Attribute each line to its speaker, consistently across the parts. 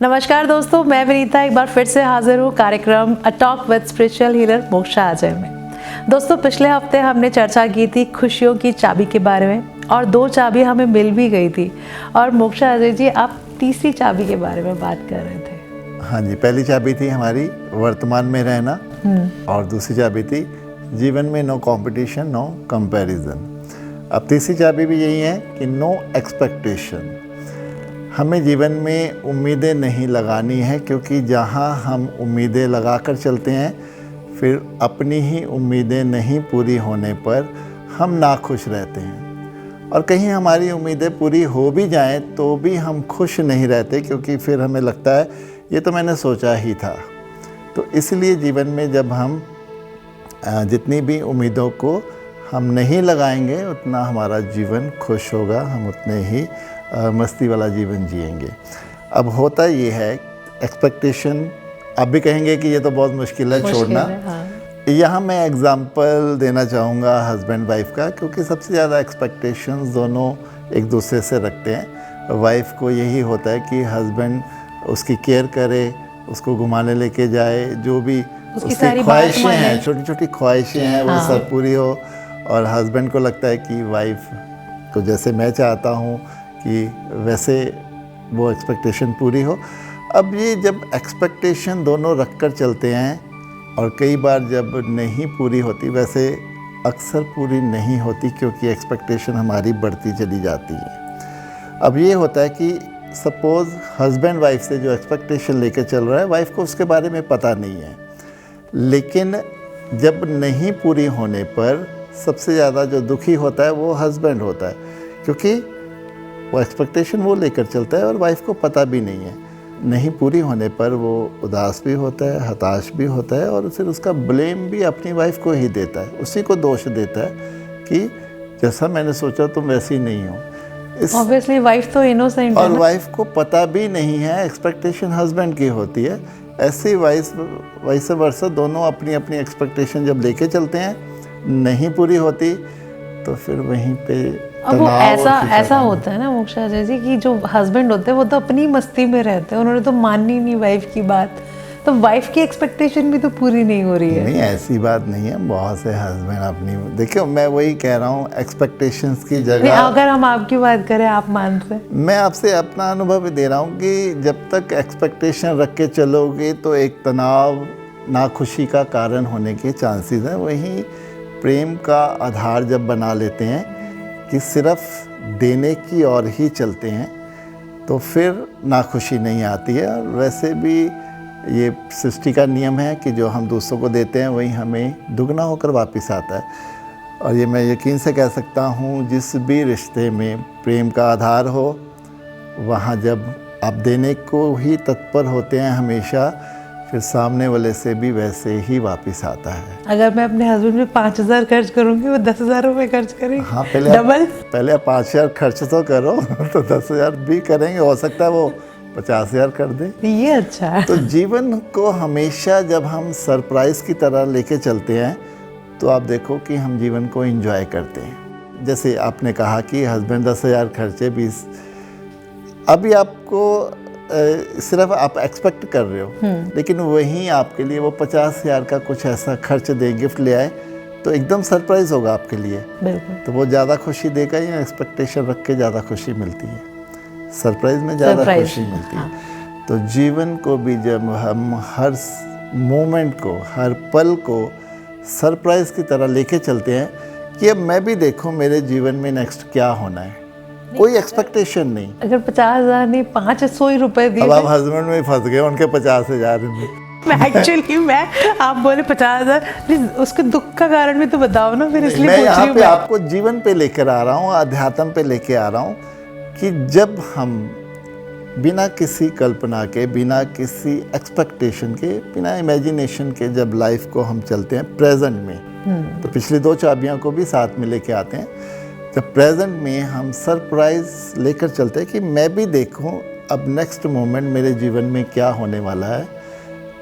Speaker 1: नमस्कार दोस्तों, मैं विनीता एक बार फिर से हाजिर हूँ कार्यक्रम a talk with spiritual healer moksha Ajay में। दोस्तों, पिछले हफ्ते हमने चर्चा की थी खुशियों की चाबी के बारे में और 2 चाबी हमें मिल भी गई थी। और मोक्षा अजय जी, आप तीसरी चाबी के बारे में बात कर रहे थे।
Speaker 2: हाँ जी, पहली चाबी थी हमारी वर्तमान में रहना और दूसरी चाबी थी जीवन में नो कंपटीशन, नो कंपैरिजन। अब तीसरी चाबी भी यही है कि नो एक्सपेक्टेशन। हमें जीवन में उम्मीदें नहीं लगानी है, क्योंकि जहाँ हम उम्मीदें लगा कर चलते हैं फिर अपनी ही उम्मीदें नहीं पूरी होने पर हम नाखुश रहते हैं। और कहीं हमारी उम्मीदें पूरी हो भी जाएं तो भी हम खुश नहीं रहते, क्योंकि फिर हमें लगता है ये तो मैंने सोचा ही था। तो इसलिए जीवन में जब हम जितनी भी उम्मीदों को हम नहीं लगाएंगे उतना हमारा जीवन खुश होगा, हम उतने ही मस्ती वाला जीवन जिएंगे। अब होता ये है एक्सपेक्टेशन, आप भी कहेंगे कि ये तो बहुत मुश्किल है छोड़ना। हाँ। यहाँ मैं एग्जांपल देना चाहूँगा हस्बैंड वाइफ का, क्योंकि सबसे ज़्यादा एक्सपेक्टेशंस दोनों एक दूसरे से रखते हैं। वाइफ को यही होता है कि हस्बैंड उसकी केयर करे, उसको घुमाने लेके जाए, जो भी उसकी ख्वाहिशें हैं, छोटी छोटी ख्वाहिशें हैं वो सब पूरी हो। और हस्बैंड को लगता है कि वाइफ को जैसे मैं चाहता हूँ कि वैसे वो एक्सपेक्टेशन पूरी हो। अब ये जब एक्सपेक्टेशन दोनों रख कर चलते हैं और कई बार जब नहीं पूरी होती, वैसे अक्सर पूरी नहीं होती क्योंकि एक्सपेक्टेशन हमारी बढ़ती चली जाती है। अब ये होता है कि सपोज़ हस्बैंड वाइफ से जो एक्सपेक्टेशन लेकर चल रहा है, वाइफ को उसके बारे में पता नहीं है, लेकिन जब नहीं पूरी होने पर सबसे ज़्यादा जो दुखी होता है वो हस्बैंड होता है, क्योंकि वो एक्सपेक्टेशन वो लेकर चलता है और वाइफ को पता भी नहीं है। नहीं पूरी होने पर वो उदास भी होता है, हताश भी होता है और फिर उसका ब्लेम भी अपनी वाइफ को ही देता है, उसी को दोष देता है कि जैसा मैंने सोचा तुम वैसी नहीं हो।
Speaker 1: ऑब्वियसली वाइफ तो इनोसेंट है
Speaker 2: और वाइफ को पता भी नहीं है, एक्सपेक्टेशन हस्बैंड की होती है। ऐसे वाइस वर्सा दोनों अपनी अपनी एक्सपेक्टेशन जब लेके चलते हैं, नहीं पूरी होती तो फिर वहीं पे
Speaker 1: अब वो ऐसा होता है ना मोक्षा जैसे कि जो हस्बैंड होते हैं वो तो अपनी मस्ती में रहते हैं, उन्होंने तो माननी नहीं वाइफ की बात, तो वाइफ की एक्सपेक्टेशन भी तो पूरी नहीं हो रही है।
Speaker 2: नहीं, ऐसी बात नहीं है। बहुत से हस्बैंड अपनी, देखियो मैं वही कह रहा हूँ, एक्सपेक्टेशंस की जगह
Speaker 1: अगर हम आपकी बात करें, आप मानते हैं,
Speaker 2: मैं आपसे अपना अनुभव दे रहा हूँ कि जब तक एक्सपेक्टेशन रख के चलोगे तो एक तनाव, नाखुशी का कारण होने के चांसेस हैं। वहीं प्रेम का आधार जब बना लेते हैं कि सिर्फ देने की ओर ही चलते हैं तो फिर नाखुशी नहीं आती है। और वैसे भी ये सृष्टि का नियम है कि जो हम दूसरों को देते हैं वही हमें दुगना होकर वापस आता है। और ये मैं यकीन से कह सकता हूँ, जिस भी रिश्ते में प्रेम का आधार हो, वहाँ जब आप देने को ही तत्पर होते हैं हमेशा, फिर सामने वाले से भी वैसे ही वापस आता है।
Speaker 1: अगर मैं अपने हस्बैंड पे 5,000 खर्च करूंगी, वो 10,000 रुपये खर्च करेंगे।
Speaker 2: हाँ, पहले 5,000 खर्च तो करो तो 10,000 भी करेंगे, हो सकता है वो 50,000 कर दे।
Speaker 1: ये अच्छा है।
Speaker 2: तो जीवन को हमेशा जब हम सरप्राइज़ की तरह लेके चलते हैं तो आप देखो कि हम जीवन को एंजॉय करते हैं। जैसे आपने कहा कि हस्बैंड 10,000 खर्चे, 20, अभी आपको सिर्फ आप एक्सपेक्ट कर रहे हो, लेकिन वहीं आपके लिए वो 50,000 का कुछ ऐसा खर्च दे, गिफ्ट ले आए, तो एकदम सरप्राइज होगा आपके लिए। तो वो ज़्यादा खुशी देगा या एक्सपेक्टेशन रख के ज़्यादा खुशी मिलती है? सरप्राइज में ज़्यादा खुशी मिलती है। तो जीवन को भी जब हम हर मोमेंट को, हर पल को सरप्राइज की तरह लेके चलते हैं कि अब मैं भी देखूं मेरे जीवन में नेक्स्ट क्या होना है, कोई एक्सपेक्टेशन नहीं।
Speaker 1: अगर 50,000 नहीं, 500 रुपए दिए,
Speaker 2: अब आप हस्बैंड में फंस गए उनके 50,000 में।
Speaker 1: एक्चुअली आप बोले 50,000, उसके दुख का कारण भी तो बताओ ना फिर, इसलिए
Speaker 2: मैं यहाँ पे आपको जीवन पे लेकर आ रहा हूँ, अध्यात्म पे लेके आ रहा हूँ कि जब हम बिना किसी कल्पना के, बिना किसी एक्सपेक्टेशन के, बिना इमेजिनेशन के जब लाइफ को हम चलते हैं प्रेजेंट में, तो पिछली 2 चाबियाँ को भी साथ में लेके आते हैं। जब प्रेजेंट में हम सरप्राइज लेकर चलते हैं कि मैं भी देखूं अब नेक्स्ट मोमेंट मेरे जीवन में क्या होने वाला है,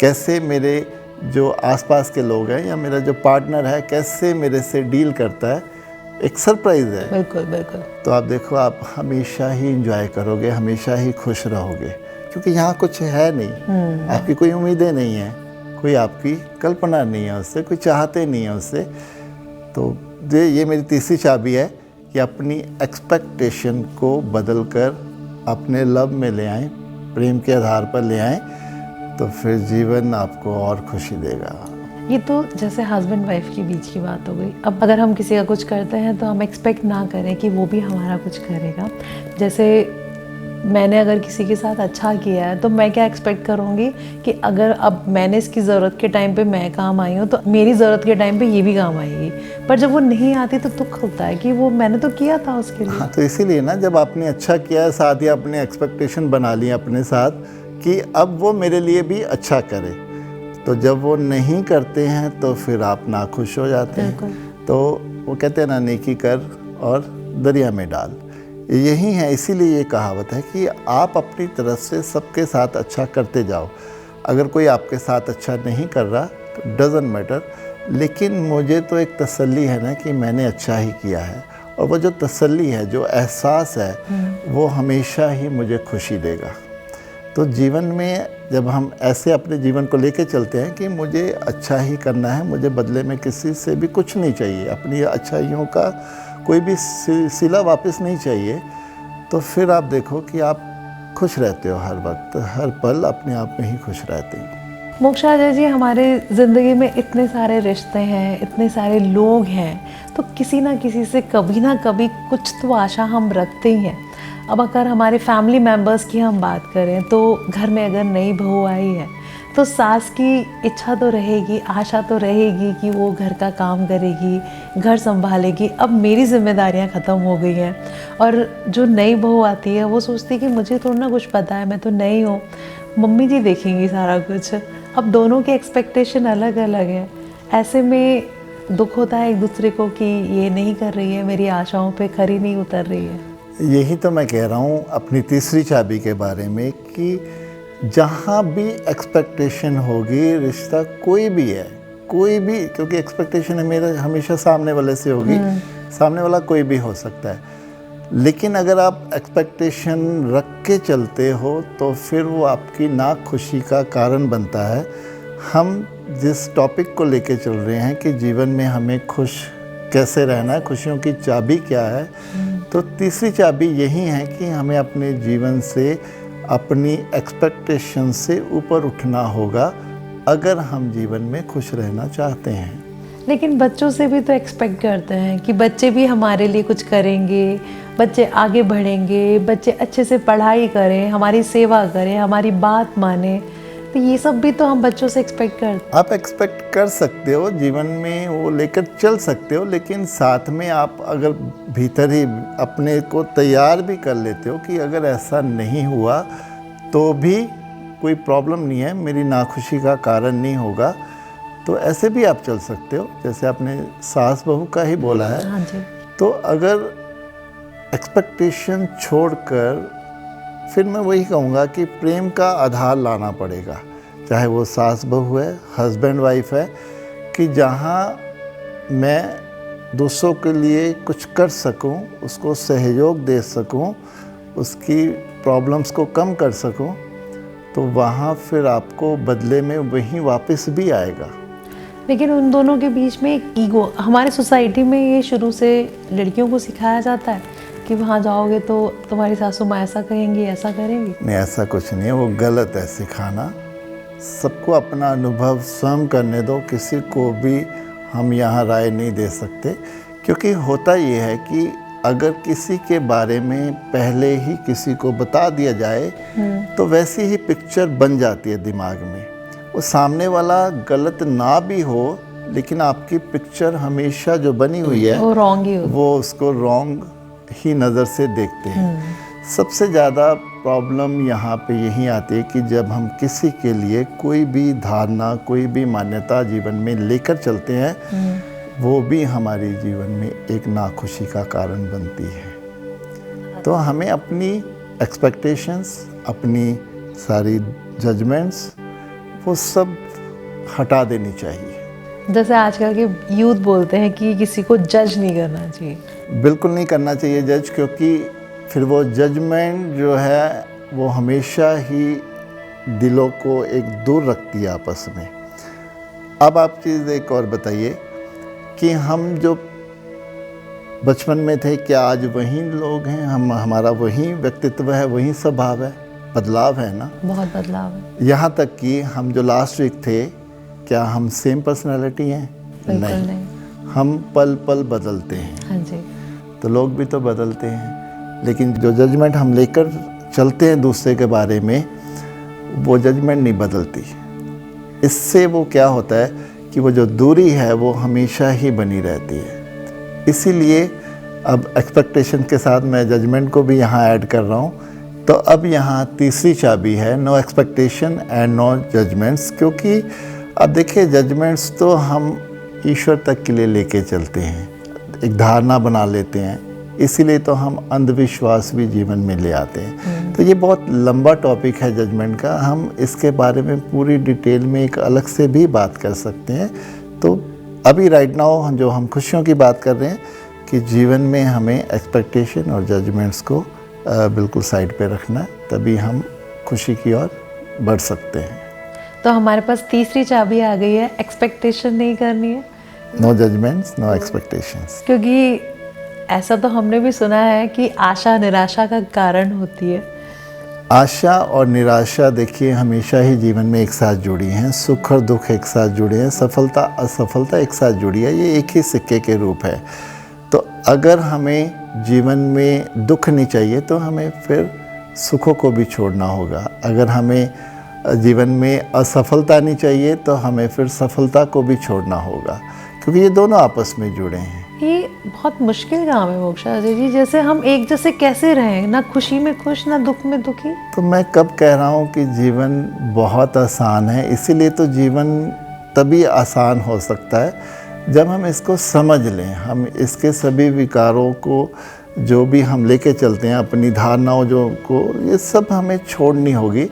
Speaker 2: कैसे मेरे जो आसपास के लोग हैं या मेरा जो पार्टनर है कैसे मेरे से डील करता है, एक सरप्राइज़ है।
Speaker 1: बिल्कुल बिल्कुल।
Speaker 2: तो आप देखो, आप हमेशा ही इंजॉय करोगे, हमेशा ही खुश रहोगे, क्योंकि यहाँ कुछ है नहीं, आपकी कोई उम्मीदें नहीं है, कोई आपकी कल्पना नहीं है उससे, कोई चाहते नहीं है उससे। तो ये मेरी तीसरी चाबी है कि अपनी एक्सपेक्टेशन को बदल कर अपने लव में ले आएं, प्रेम के आधार पर ले आएं, तो फिर जीवन आपको और खुशी देगा।
Speaker 1: ये तो जैसे हस्बैंड वाइफ के बीच की बात हो गई। अब अगर हम किसी का कुछ करते हैं तो हम एक्सपेक्ट ना करें कि वो भी हमारा कुछ करेगा। जैसे मैंने अगर किसी के साथ अच्छा किया है तो मैं क्या एक्सपेक्ट करूँगी कि अगर अब मैंने इसकी ज़रूरत के टाइम पे मैं काम आई हूँ तो मेरी ज़रूरत के टाइम पे ये भी काम आएगी। पर जब वो नहीं आती तो दुख होता है कि वो मैंने तो किया था उसके लिए।
Speaker 2: हाँ, तो इसीलिए ना, जब आपने अच्छा किया है, साथ ही आपने एक्सपेक्टेशन बना ली अपने साथ कि अब वो मेरे लिए भी अच्छा करे, तो जब वो नहीं करते हैं तो फिर आप नाखुश हो जाते हैं। तो वो कहते हैं ना, नेकी कर और दरिया में डाल, यही है। इसीलिए ये कहावत है कि आप अपनी तरफ से सबके साथ अच्छा करते जाओ। अगर कोई आपके साथ अच्छा नहीं कर रहा तो डज़न्ट मैटर, लेकिन मुझे तो एक तसल्ली है ना कि मैंने अच्छा ही किया है, और वो जो तसल्ली है, जो एहसास है, वो हमेशा ही मुझे खुशी देगा। तो जीवन में जब हम ऐसे अपने जीवन को लेके चलते हैं कि मुझे अच्छा ही करना है, मुझे बदले में किसी से भी कुछ नहीं चाहिए, अपनी अच्छाइयों का कोई भी सिला वापस नहीं चाहिए, तो फिर आप देखो कि आप खुश रहते हो, हर वक्त हर पल अपने आप में ही खुश रहते हैं।
Speaker 1: मोक्षा जी, हमारे ज़िंदगी में इतने सारे रिश्ते हैं, इतने सारे लोग हैं, तो किसी ना किसी से कभी ना कभी कुछ तो आशा हम रखते ही हैं। अब अगर हमारे फैमिली मेम्बर्स की हम बात करें तो घर में अगर नई बहू आई है तो सास की इच्छा तो रहेगी, आशा तो रहेगी कि वो घर का काम करेगी, घर संभालेगी। अब मेरी जिम्मेदारियां ख़त्म हो गई हैं, और जो नई बहू आती है वो सोचती है कि मुझे थोड़ा ना कुछ पता है, मैं तो नई हूँ, मम्मी जी देखेंगी सारा कुछ। अब दोनों के एक्सपेक्टेशन अलग अलग हैं। ऐसे में दुख होता है एक दूसरे को कि ये नहीं कर रही है, मेरी आशाओं पे खरी नहीं उतर रही है।
Speaker 2: यही तो मैं कह रहा हूँ अपनी तीसरी चाबी के बारे में कि जहाँ भी एक्सपेक्टेशन होगी, रिश्ता कोई भी है, कोई भी, क्योंकि एक्सपेक्टेशन है मेरा हमेशा सामने वाले से होगी, सामने वाला कोई भी हो सकता है, लेकिन अगर आप एक्सपेक्टेशन रख के चलते हो तो फिर वो आपकी नाखुशी का कारण बनता है। हम जिस टॉपिक को लेके चल रहे हैं कि जीवन में हमें खुश कैसे रहना है, खुशियों की चाबी क्या है, तो तीसरी चाबी यही है कि हमें अपने जीवन से, अपनी एक्सपेक्टेशन से ऊपर उठना होगा अगर हम जीवन में खुश रहना चाहते हैं।
Speaker 1: लेकिन बच्चों से भी तो एक्सपेक्ट करते हैं कि बच्चे भी हमारे लिए कुछ करेंगे, बच्चे आगे बढ़ेंगे, बच्चे अच्छे से पढ़ाई करें, हमारी सेवा करें, हमारी बात माने। तो ये सब भी तो हम बच्चों से एक्सपेक्ट करते हैं।
Speaker 2: आप एक्सपेक्ट कर सकते हो, जीवन में वो लेकर चल सकते हो, लेकिन साथ में आप अगर भीतर ही अपने को तैयार भी कर लेते हो कि अगर ऐसा नहीं हुआ तो भी कोई प्रॉब्लम नहीं है, मेरी नाखुशी का कारण नहीं होगा, तो ऐसे भी आप चल सकते हो। जैसे आपने सास बहू का ही बोला है।
Speaker 1: हाँ जी।
Speaker 2: तो अगर एक्सपेक्टेशन छोड़कर, फिर मैं वही कहूँगा कि प्रेम का आधार लाना पड़ेगा, चाहे वो सास बहू है, हस्बैंड वाइफ है, कि जहाँ मैं दूसरों के लिए कुछ कर सकूं, उसको सहयोग दे सकूं, उसकी प्रॉब्लम्स को कम कर सकूं, तो वहाँ फिर आपको बदले में वही वापस भी आएगा।
Speaker 1: लेकिन उन दोनों के बीच में एक ईगो, हमारी सोसाइटी में ये शुरू से लड़कियों को सिखाया जाता है कि वहाँ जाओगे तो तुम्हारी सासू माँ ऐसा कहेंगी, ऐसा करेंगी।
Speaker 2: नहीं, ऐसा कुछ नहीं है, वो गलत है सिखाना। सबको अपना अनुभव स्वयं करने दो, किसी को भी हम यहाँ राय नहीं दे सकते, क्योंकि होता ये है कि अगर किसी के बारे में पहले ही किसी को बता दिया जाए तो वैसी ही पिक्चर बन जाती है दिमाग में। वो सामने वाला गलत ना भी हो, लेकिन आपकी पिक्चर हमेशा जो बनी हुई है
Speaker 1: वो रॉन्ग ही होगी,
Speaker 2: वो उसको रॉन्ग ही नज़र से देखते हैं। सबसे ज़्यादा प्रॉब्लम यहाँ पे यही आती है कि जब हम किसी के लिए कोई भी धारणा, कोई भी मान्यता जीवन में लेकर चलते हैं, वो भी हमारे जीवन में एक नाखुशी का कारण बनती है। तो हमें अपनी एक्सपेक्टेशंस, अपनी सारी जजमेंट्स, वो सब हटा देनी चाहिए।
Speaker 1: जैसे आजकल के यूथ बोलते हैं कि किसी को जज नहीं करना चाहिए।
Speaker 2: बिल्कुल नहीं करना चाहिए जज, क्योंकि फिर वो जजमेंट जो है वो हमेशा ही दिलों को एक दूर रखती है आपस में। अब आप चीज़ एक और बताइए कि हम जो बचपन में थे, क्या आज वही लोग हैं? हमारा वही व्यक्तित्व है, वही स्वभाव है? बदलाव है ना,
Speaker 1: बहुत बदलाव है।
Speaker 2: यहाँ तक कि हम जो लास्ट वीक थे, क्या हम सेम पर्सनालिटी हैं?
Speaker 1: बिल्कुल नहीं।
Speaker 2: हम पल पल बदलते हैं।
Speaker 1: हाँ जी।
Speaker 2: तो लोग भी तो बदलते हैं, लेकिन जो जजमेंट हम लेकर चलते हैं दूसरे के बारे में, वो जजमेंट नहीं बदलती। इससे वो क्या होता है कि वो जो दूरी है वो हमेशा ही बनी रहती है। इसीलिए अब एक्सपेक्टेशन के साथ मैं जजमेंट को भी यहाँ ऐड कर रहा हूँ। तो अब यहाँ तीसरी चाबी है no expectation and no judgments. क्योंकि अब देखिए, जजमेंट्स तो हम ईश्वर तक के लिए लेके चलते हैं, एक धारणा बना लेते हैं, इसीलिए तो हम अंधविश्वास भी जीवन में ले आते हैं। तो ये बहुत लंबा टॉपिक है जजमेंट का, हम इसके बारे में पूरी डिटेल में एक अलग से भी बात कर सकते हैं। तो अभी राइट नाउ जो हम खुशियों की बात कर रहे हैं कि जीवन में हमें एक्सपेक्टेशन और जजमेंट्स को बिल्कुल साइड पे रखना है, तभी हम खुशी की ओर बढ़ सकते हैं।
Speaker 1: तो हमारे पास तीसरी चाबी आ गई है, एक्सपेक्टेशन नहीं करनी है।
Speaker 2: No judgments, no expectations.
Speaker 1: क्योंकि ऐसा तो हमने भी सुना है कि आशा निराशा का कारण होती है।
Speaker 2: आशा और निराशा देखिए हमेशा ही जीवन में एक साथ जुड़ी हैं। सुख और दुख एक साथ जुड़े हैं, सफलता असफलता एक साथ जुड़ी है। ये एक ही सिक्के के रूप है। तो अगर हमें जीवन में दुख नहीं चाहिए तो हमें फिर सुखों को भी छोड़ना होगा। अगर हमें जीवन में असफलता नहीं चाहिए तो हमें फिर सफलता को भी छोड़ना होगा, क्योंकि ये दोनों आपस में जुड़े हैं।
Speaker 1: ये बहुत मुश्किल काम है मोक्षा जी, जैसे हम एक जैसे कैसे रहें, ना खुशी में खुश ना दुख में दुखी।
Speaker 2: तो मैं कब कह रहा हूँ कि जीवन बहुत आसान है, इसीलिए तो जीवन तभी आसान हो सकता है जब हम इसको समझ लें। हम इसके सभी विकारों को जो भी हम लेके चलते हैं, अपनी धारणाओं ये सब हमें छोड़नी होगी,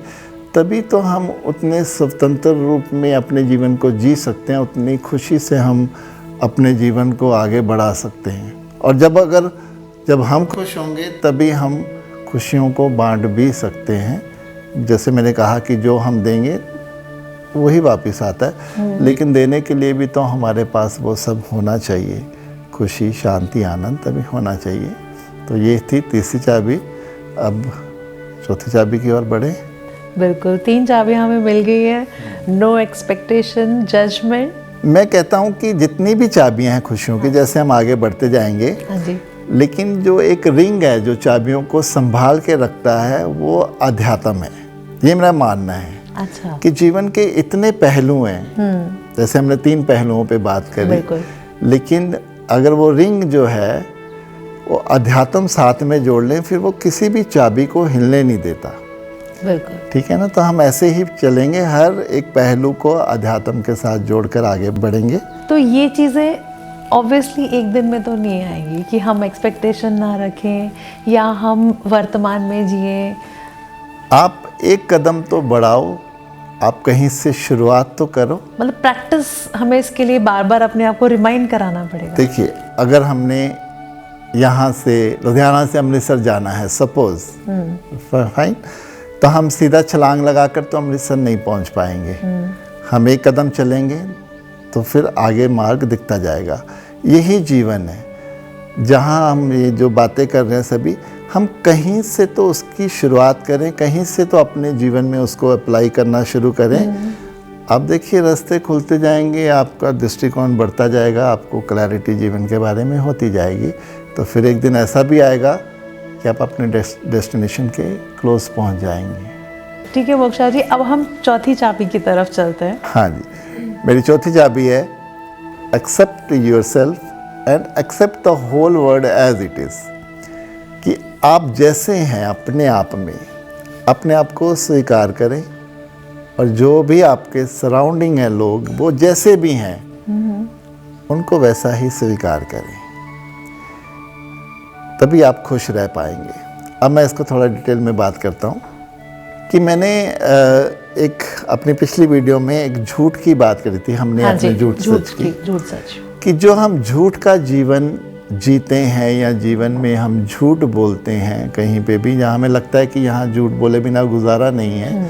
Speaker 2: तभी तो हम उतने स्वतंत्र रूप में अपने जीवन को जी सकते हैं, उतनी खुशी से हम अपने जीवन को आगे बढ़ा सकते हैं। और जब हम खुश होंगे तभी हम खुशियों को बांट भी सकते हैं। जैसे मैंने कहा कि जो हम देंगे वही वापस आता है, लेकिन देने के लिए भी तो हमारे पास वो सब होना चाहिए, खुशी, शांति, आनंद तभी होना चाहिए। तो ये थी तीसरी चाबी। अब चौथी चाबी की ओर बढ़े।
Speaker 1: बिल्कुल, 3 चाबियां हमें मिल गई है, नो एक्सपेक्टेशन, जजमेंट।
Speaker 2: मैं कहता हूँ कि जितनी भी चाबियां हैं खुशियों की, जैसे हम आगे बढ़ते जाएंगे,
Speaker 1: हाँ जी,
Speaker 2: लेकिन जो एक रिंग है जो चाबियों को संभाल के रखता है वो अध्यात्म है। ये मेरा मानना है।
Speaker 1: अच्छा।
Speaker 2: कि जीवन के इतने पहलू हैं, जैसे हमने 3 पहलुओं पे बात करी, लेकिन अगर वो रिंग जो है वो अध्यात्म साथ में जोड़ लें, फिर वो किसी भी चाबी को हिलने नहीं देता।
Speaker 1: बिल्कुल
Speaker 2: ठीक है ना। तो हम ऐसे ही चलेंगे, हर एक पहलू को अध्यात्म के साथ जोड़कर आगे बढ़ेंगे।
Speaker 1: तो ये चीज़ें ऑब्वियसली एक दिन में तो नहीं आएंगी कि हम एक्सपेक्टेशन ना रखें या हम वर्तमान में जिए।
Speaker 2: आप एक कदम तो बढ़ाओ, आप कहीं से शुरुआत तो करो।
Speaker 1: मतलब प्रैक्टिस हमें इसके लिए बार बार अपने आप को रिमाइंड कराना पड़ेगा।
Speaker 2: देखिए, अगर हमने यहाँ से लुधियाना से अमृतसर जाना है सपोज, फाइन, तो हम सीधा छलांग लगाकर तो अमृतसर नहीं पहुँच पाएंगे। हम एक कदम चलेंगे तो फिर आगे मार्ग दिखता जाएगा। यही जीवन है। जहाँ हम ये जो बातें कर रहे हैं सभी, हम कहीं से तो उसकी शुरुआत करें, कहीं से तो अपने जीवन में उसको अप्लाई करना शुरू करें। अब देखिए, रास्ते खुलते जाएंगे, आपका दृष्टिकोण बढ़ता जाएगा, आपको क्लैरिटी जीवन के बारे में होती जाएगी। तो फिर एक दिन ऐसा भी आएगा कि आप अपने डेस्टिनेशन के क्लोज पहुंच जाएंगे।
Speaker 1: ठीक है मोक्षा जी, अब हम चौथी चाबी की तरफ चलते हैं।
Speaker 2: हाँ जी, मेरी चौथी चाबी है accept yourself and accept the whole world as it is. कि आप जैसे हैं अपने आप में, अपने आप को स्वीकार करें, और जो भी आपके सराउंडिंग हैं लोग, वो जैसे भी हैं उनको वैसा ही स्वीकार करें, तभी आप खुश रह पाएंगे। अब मैं इसको थोड़ा डिटेल में बात करता हूँ कि मैंने एक अपनी पिछली वीडियो में एक झूठ की बात करी थी। हमने
Speaker 1: हाँ
Speaker 2: अपने झूठ सच की,
Speaker 1: झूठ सच,
Speaker 2: कि जो हम झूठ का जीवन जीते हैं या जीवन में हम झूठ बोलते हैं कहीं पे भी, जहाँ हमें लगता है कि यहाँ झूठ बोले बिना गुजारा नहीं है,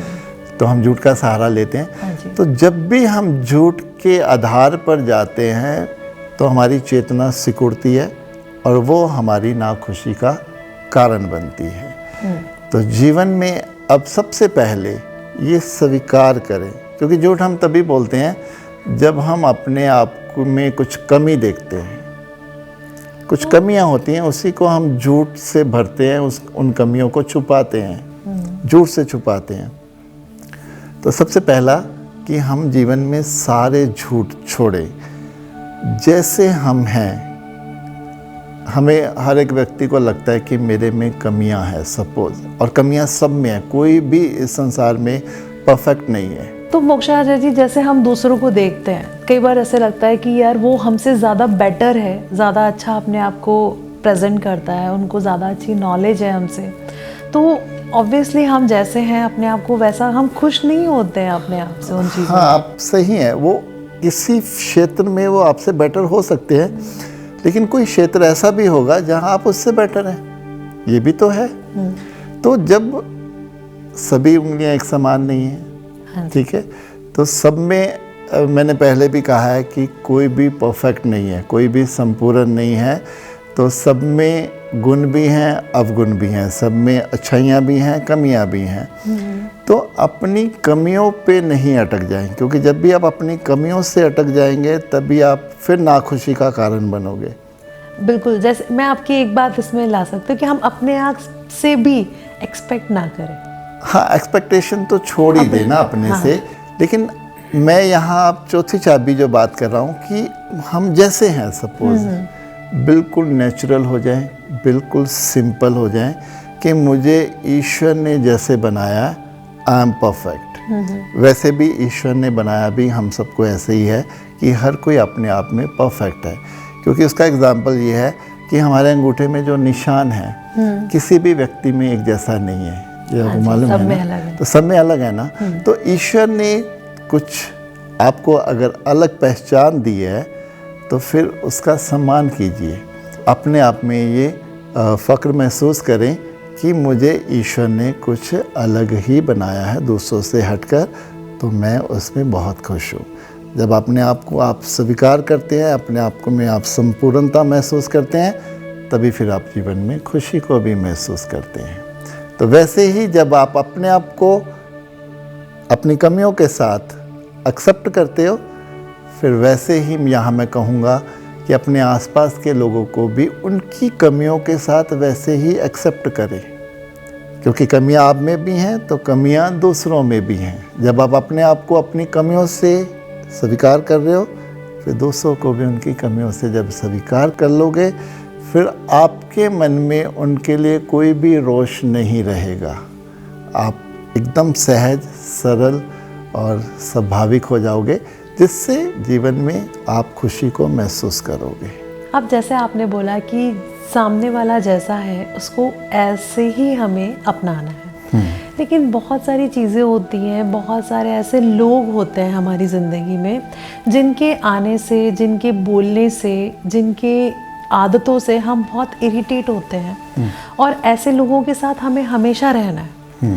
Speaker 2: तो हम झूठ का सहारा लेते हैं।
Speaker 1: हाँ जी।
Speaker 2: तो जब भी हम झूठ के आधार पर जाते हैं तो हमारी चेतना सिकुड़ती है और वो हमारी नाखुशी का कारण बनती है। तो जीवन में अब सबसे पहले ये स्वीकार करें, क्योंकि झूठ हम तभी बोलते हैं जब हम अपने आप में कुछ कमी देखते हैं, कुछ कमियां होती हैं, उसी को हम झूठ से भरते हैं, उन कमियों को छुपाते हैं, झूठ से छुपाते हैं। तो सबसे पहला कि हम जीवन में सारे झूठ छोड़ें, जैसे हम हैं। हमें हर एक व्यक्ति को लगता है कि मेरे में कमियां हैं सपोज, और कमियां सब में है, कोई भी इस संसार में परफेक्ट नहीं है।
Speaker 1: तो मोक्षा आचार्य जी, जैसे हम दूसरों को देखते हैं, कई बार ऐसे लगता है कि यार वो हमसे ज़्यादा बेटर है, ज़्यादा अच्छा अपने आप को प्रेजेंट करता है, उनको ज़्यादा अच्छी नॉलेज है हमसे, तो ऑब्वियसली हम जैसे हैं अपने आप को वैसा हम खुश नहीं होते हैं अपने आप से उन चीज़ों।
Speaker 2: हाँ, आप सही हैं। वो किसी क्षेत्र में वो आपसे बेटर हो सकते हैं, लेकिन कोई क्षेत्र ऐसा भी होगा जहाँ आप उससे बेटर हैं, ये भी तो है। तो जब सभी उंगलियां एक समान नहीं हैं, ठीक है, तो सब में मैंने पहले भी कहा है कि कोई भी परफेक्ट नहीं है, कोई भी संपूर्ण नहीं है। तो सब में गुण भी हैं, अवगुण भी हैं, सब में अच्छाइयाँ भी हैं, कमियाँ भी हैं। तो अपनी कमियों पे नहीं अटक जाएं, क्योंकि जब भी आप अपनी कमियों से अटक जाएंगे तभी आप फिर नाखुशी का कारण बनोगे।
Speaker 1: बिल्कुल, जैसे मैं आपकी एक बात इसमें ला सकती हूँ कि हम अपने आप से भी एक्सपेक्ट ना करें।
Speaker 2: हाँ, एक्सपेक्टेशन तो छोड़ ही देना अपने से, लेकिन मैं यहाँ आप चौथी चाबी जो बात कर रहा हूँ कि हम जैसे हैं सपोज, बिल्कुल नेचुरल हो जाएं, बिल्कुल सिंपल हो जाएं कि मुझे ईश्वर ने जैसे बनाया आई एम परफेक्ट, वैसे भी ईश्वर ने बनाया भी हम सबको ऐसे ही है कि हर कोई अपने आप में परफेक्ट है। क्योंकि उसका एग्जाम्पल ये है कि हमारे अंगूठे में जो निशान है किसी भी व्यक्ति में एक जैसा नहीं है, ये आपको मालूम है ना? तो सब में अलग है ना। तो ईश्वर ने कुछ आपको अगर अलग पहचान दी है तो फिर उसका सम्मान कीजिए, अपने आप में ये फ़ख्र महसूस करें कि मुझे ईश्वर ने कुछ अलग ही बनाया है दूसरों से हटकर, तो मैं उसमें बहुत खुश हूँ। जब अपने आप को आप स्वीकार करते हैं, अपने आप को में आप संपूर्णता महसूस करते हैं, तभी फिर आप जीवन में खुशी को भी महसूस करते हैं। तो वैसे ही जब आप अपने आप को अपनी कमियों के साथ एक्सेप्ट करते हो, फिर वैसे ही यहाँ मैं कहूँगा कि अपने आसपास के लोगों को भी उनकी कमियों के साथ वैसे ही एक्सेप्ट करें, क्योंकि कमियाँ आप में भी हैं तो कमियाँ दूसरों में भी हैं। जब आप अपने आप को अपनी कमियों से स्वीकार कर रहे हो, फिर दूसरों को भी उनकी कमियों से जब स्वीकार कर लोगे, फिर आपके मन में उनके लिए कोई भी रोष नहीं रहेगा। आप एकदम सहज, सरल और स्वाभाविक हो जाओगे, जिससे जीवन में आप खुशी को महसूस करोगे।
Speaker 1: अब जैसे आपने बोला कि सामने वाला जैसा है उसको ऐसे ही हमें अपनाना है, लेकिन बहुत सारी चीज़ें होती हैं, बहुत सारे ऐसे लोग होते हैं हमारी ज़िंदगी में जिनके आने से, जिनके बोलने से, जिनके आदतों से हम बहुत इरिटेट होते हैं, और ऐसे लोगों के साथ हमें हमेशा रहना है।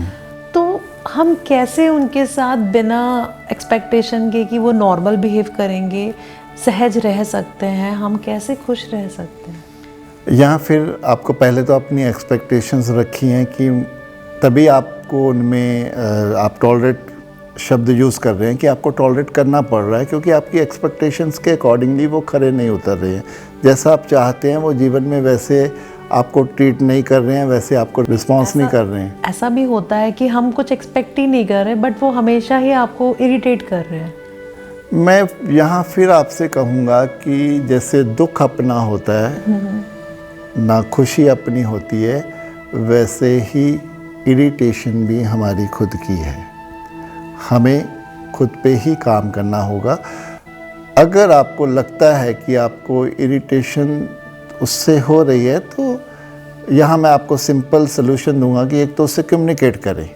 Speaker 1: तो हम कैसे उनके साथ बिना एक्सपेक्टेशन के कि वो नॉर्मल बिहेव करेंगे सहज रह सकते हैं, हम कैसे खुश रह सकते हैं?
Speaker 2: यहाँ फिर आपको पहले तो अपनी एक्सपेक्टेशंस रखी हैं कि तभी आपको उनमें आप टॉलरेट शब्द यूज़ कर रहे हैं कि आपको टॉलरेट करना पड़ रहा है, क्योंकि आपकी एक्सपेक्टेशंस के अकॉर्डिंगली वो खरे नहीं उतर रहे हैं। जैसा आप चाहते हैं वो जीवन में वैसे आपको ट्रीट नहीं कर रहे हैं, वैसे आपको रिस्पॉन्स नहीं कर रहे हैं।
Speaker 1: ऐसा भी होता है कि हम कुछ एक्सपेक्ट ही नहीं कर रहे बट वो हमेशा ही आपको इरिटेट कर रहे हैं।
Speaker 2: मैं यहाँ फिर आपसे कहूँगा कि जैसे दुख अपना होता है ना, खुशी अपनी होती है, वैसे ही इरिटेशन भी हमारी खुद की है। हमें खुद पे ही काम करना होगा। अगर आपको लगता है कि आपको इरिटेशन उससे हो रही है, तो यहाँ मैं आपको सिंपल सोल्यूशन दूंगा कि एक तो उससे कम्युनिकेट करें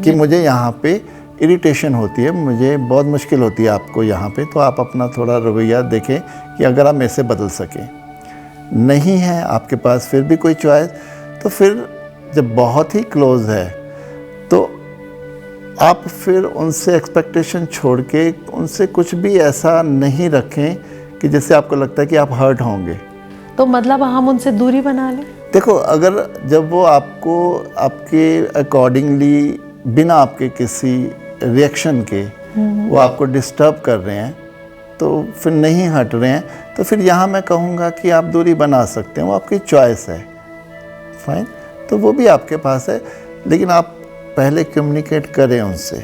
Speaker 2: कि मुझे यहाँ पे इरिटेशन होती है, मुझे बहुत मुश्किल होती है आपको यहाँ पे, तो आप अपना थोड़ा रवैया देखें कि अगर आप मेरे से बदल सकें। नहीं है आपके पास फिर भी कोई चॉइस, तो फिर जब बहुत ही क्लोज है तो आप फिर उनसे एक्सपेक्टेशन छोड़ के उनसे कुछ भी ऐसा नहीं रखें कि जिससे आपको लगता है कि आप हर्ट होंगे।
Speaker 1: तो मतलब हम उनसे दूरी बना लें? देखो,
Speaker 2: अगर जब वो आपको आपके अकॉर्डिंगली बिना आपके किसी रिएक्शन के वो आपको डिस्टर्ब कर रहे हैं तो फिर नहीं हट रहे हैं, तो फिर यहाँ मैं कहूँगा कि आप दूरी बना सकते हैं, वो आपकी चॉइस है, फाइन, तो वो भी आपके पास है। लेकिन आप पहले कम्युनिकेट करें उनसे,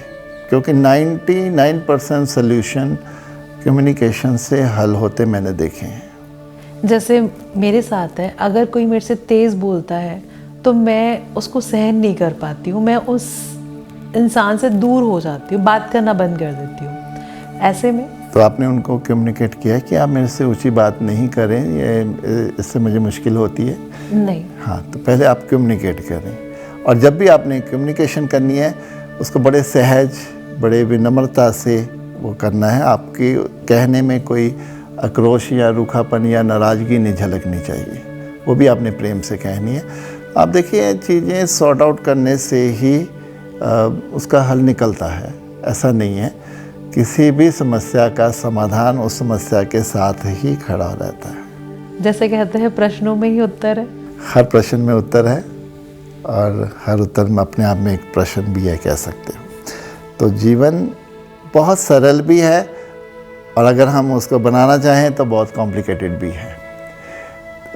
Speaker 2: क्योंकि 99% सोल्यूशन कम्युनिकेशन से हल होते मैंने देखे हैं।
Speaker 1: जैसे मेरे साथ है, अगर कोई मेरे से तेज़ बोलता है तो मैं उसको सहन नहीं कर पाती हूँ, मैं उस इंसान से दूर हो जाती हूँ, बात करना बंद कर देती हूँ। ऐसे में
Speaker 2: तो आपने उनको कम्युनिकेट किया है कि आप मेरे से ऊंची बात नहीं करें, ये इससे मुझे मुश्किल होती है?
Speaker 1: नहीं।
Speaker 2: हाँ, तो पहले आप कम्युनिकेट करें, और जब भी आपने कम्युनिकेशन करनी है उसको बड़े सहज, बड़े विनम्रता से वो करना है। आपके कहने में कोई आक्रोश या रूखापन या नाराज़गी नहीं झलकनी चाहिए, वो भी आपने प्रेम से कहनी है। आप देखिए, चीज़ें सॉर्ट आउट करने से ही उसका हल निकलता है, ऐसा नहीं है। किसी भी समस्या का समाधान उस समस्या के साथ ही खड़ा रहता है।
Speaker 1: जैसे कहते हैं प्रश्नों में ही उत्तर है।
Speaker 2: हर प्रश्न में उत्तर है, और हर उत्तर में अपने आप में एक प्रश्न भी है, कह सकते हो। तो जीवन बहुत सरल भी है, और अगर हम उसको बनाना चाहें तो बहुत कॉम्प्लिकेटेड भी है।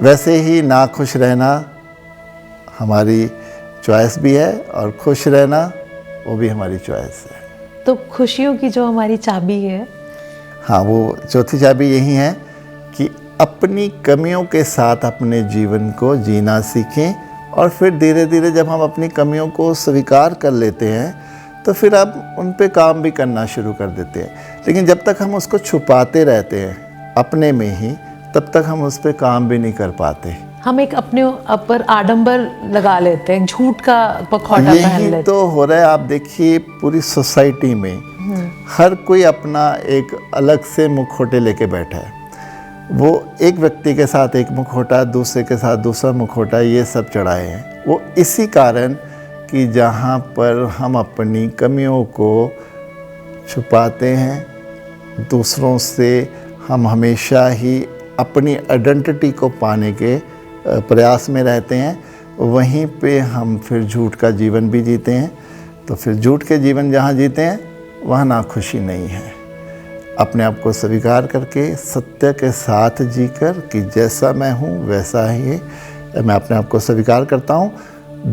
Speaker 2: वैसे ही ना खुश रहना हमारी चॉइस भी है, और खुश रहना वो भी हमारी चॉइस है।
Speaker 1: तो खुशियों की जो हमारी चाबी है,
Speaker 2: हाँ, वो चौथी चाबी यही है कि अपनी कमियों के साथ अपने जीवन को जीना सीखें, और फिर धीरे धीरे जब हम अपनी कमियों को स्वीकार कर लेते हैं तो फिर आप उन पे काम भी करना शुरू कर देते हैं। लेकिन जब तक हम उसको छुपाते रहते हैं अपने में ही, तब तक हम उस पर काम भी नहीं कर पाते।
Speaker 1: हम एक अपने ऊपर आडंबर लगा लेते हैं, झूठ का पखौटा पहन लेते हैं।
Speaker 2: यही तो हो रहा है। आप देखिए, पूरी सोसाइटी में हर कोई अपना एक अलग से मुखौटे लेके बैठा है। वो एक व्यक्ति के साथ एक मुखौटा, दूसरे के साथ दूसरा मुखौटा, ये सब चढ़ाए हैं। वो इसी कारण कि जहाँ पर हम अपनी कमियों को छुपाते हैं, दूसरों से हम हमेशा ही अपनी आइडेंटिटी को पाने के प्रयास में रहते हैं, वहीं पे हम फिर झूठ का जीवन भी जीते हैं। तो फिर झूठ के जीवन जहाँ जीते हैं वहाँ ना खुशी नहीं है। अपने आप को स्वीकार करके सत्य के साथ जीकर कि जैसा मैं हूँ वैसा ही है, मैं अपने आप को स्वीकार करता हूँ।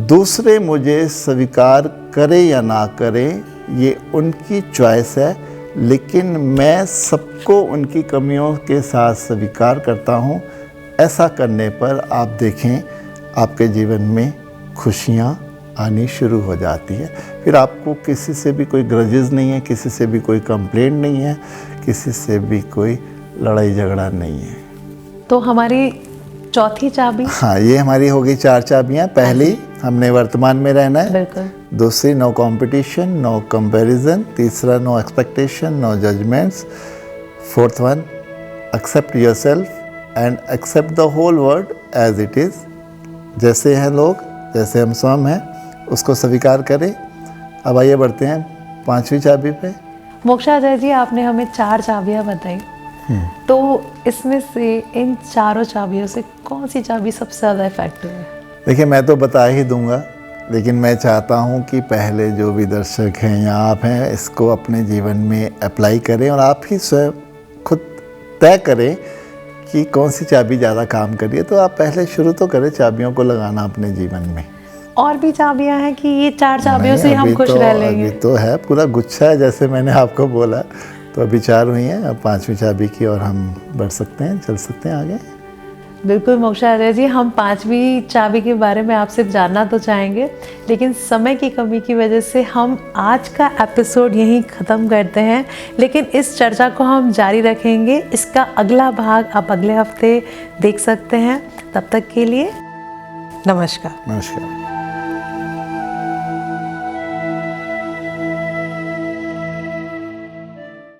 Speaker 2: दूसरे मुझे स्वीकार करें या ना करें ये उनकी चॉइस है, लेकिन मैं सबको उनकी कमियों के साथ स्वीकार करता हूँ। ऐसा करने पर आप देखें आपके जीवन में खुशियाँ आनी शुरू हो जाती है। फिर आपको किसी से भी कोई ग्रजेस नहीं है, किसी से भी कोई कंप्लेंट नहीं है, किसी से भी कोई लड़ाई झगड़ा नहीं है।
Speaker 1: तो हमारी चौथी चाबी,
Speaker 2: हाँ, ये हमारी हो गई 4 चाबियाँ। पहली, हमने वर्तमान में रहना है।
Speaker 1: बिल्कुल।
Speaker 2: दूसरी, नो कंपटीशन, नो कंपैरिजन। तीसरा, no expectation, no judgments. Fourth one, accept yourself and accept the whole world as it is. जैसे हैं लोग, जैसे हम स्वयं हैं, उसको स्वीकार करें। अब आइए बढ़ते हैं 5वीं चाबी पे।
Speaker 1: मोक्षाजय जी, आपने हमें 4 चाबियाँ बताई, तो इसमें से इन चारों चाबियों से कौन सी चाबी सबसे ज़्यादा इफेक्टिव है?
Speaker 2: देखिए, मैं तो बता ही दूंगा, लेकिन मैं चाहता हूं कि पहले जो भी दर्शक हैं या आप हैं, इसको अपने जीवन में अप्लाई करें, और आप ही स्वयं खुद तय करें कि कौन सी चाबी ज़्यादा काम कर रही है। तो आप पहले शुरू तो करें चाबियों को लगाना अपने जीवन में।
Speaker 1: और भी चाबियां हैं कि ये 4 चाबियों से हम खुश रह लेंगे?
Speaker 2: अभी तो है, पूरा गुच्छा है, जैसे मैंने आपको बोला। तो अभी 4 हुई हैं, अब 5वीं चाबी की और हम बढ़ सकते हैं, चल सकते हैं आगे।
Speaker 1: बिल्कुल मोक्षाजय जी, हम 5वीं चाबी के बारे में आपसे जानना तो चाहेंगे, लेकिन समय की कमी की वजह से हम आज का एपिसोड यहीं ख़त्म करते हैं। लेकिन इस चर्चा को हम जारी रखेंगे। इसका अगला भाग आप अगले हफ्ते देख सकते हैं। तब तक के लिए नमस्कार।
Speaker 2: नमस्कार।